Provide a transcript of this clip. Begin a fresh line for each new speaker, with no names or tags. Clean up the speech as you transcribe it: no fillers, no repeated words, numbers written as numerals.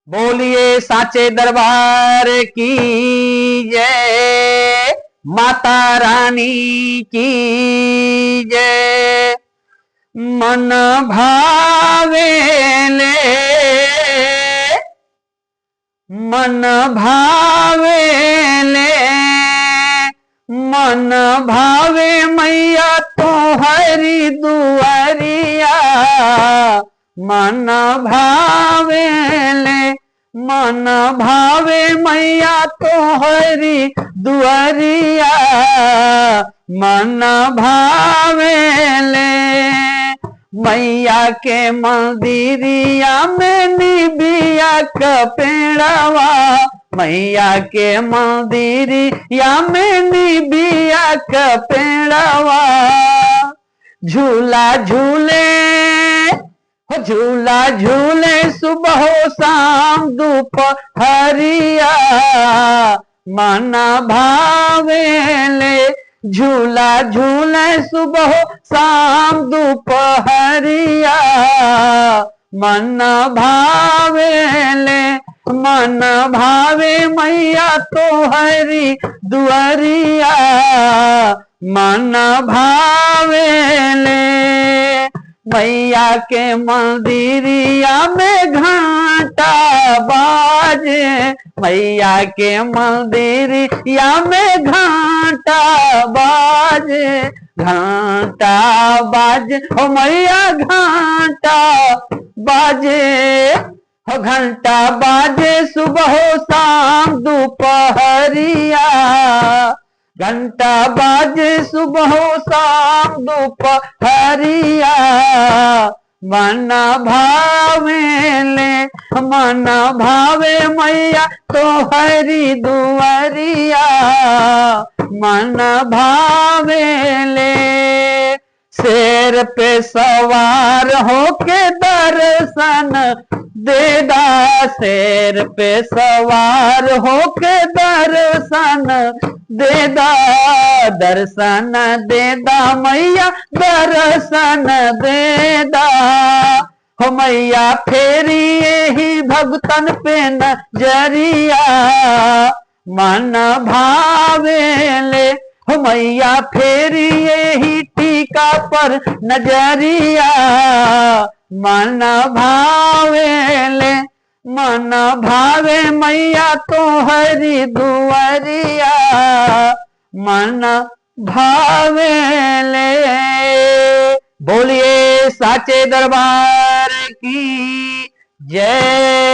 बोलिए साचे दरबार की जय, माता रानी की जय। मन भावे ले, मन भावे ले, मन भावे मैया तो हरी दुआरिया। मन भावे ले, मन भावे मैया तो हरी दुआरिया। मन भावे ले, मैया के मंदिरिया में निबिया का पेड़वा। मैया के मंदिरिया में निबिया का पेड़वा। झूला झूले, झूला झूले सुबह शाम दोपहरिया। मन भावे ले, झूला झूले सुबह शाम दोपहरिया। मन भावे ले, मन भावे मैया तो हरी दुआरिया। मन भावे ले, मैया के मंदिरिया में घंटा बाजे। मैया के मंदिरिया में घंटा बाजे, घंटा बाजे हो मैया घंटा बाजे। हो घंटा बाजे सुबह शाम दोपहरिया। घंटा बाजे सुबह शाम दोपहरिया। मन भावे ले, मन भावे मैया तो हरी दुआरिया। मन भावे ले, शेर पे सवार होके दर्शन देदा। शेर पे सवार होके दर्शन देदा। दर्शन देदा मैया दर्शन देदा। हो मैया फेरी ही भगतन पे नजरिया। मन भावे ले, हो मैया फेरी ही टीका पर नजरिया। मन भावे ले, मन भावे मैया तो हरी दुआरिया। मन भावे ले। बोलिए साचे दरबार की जय।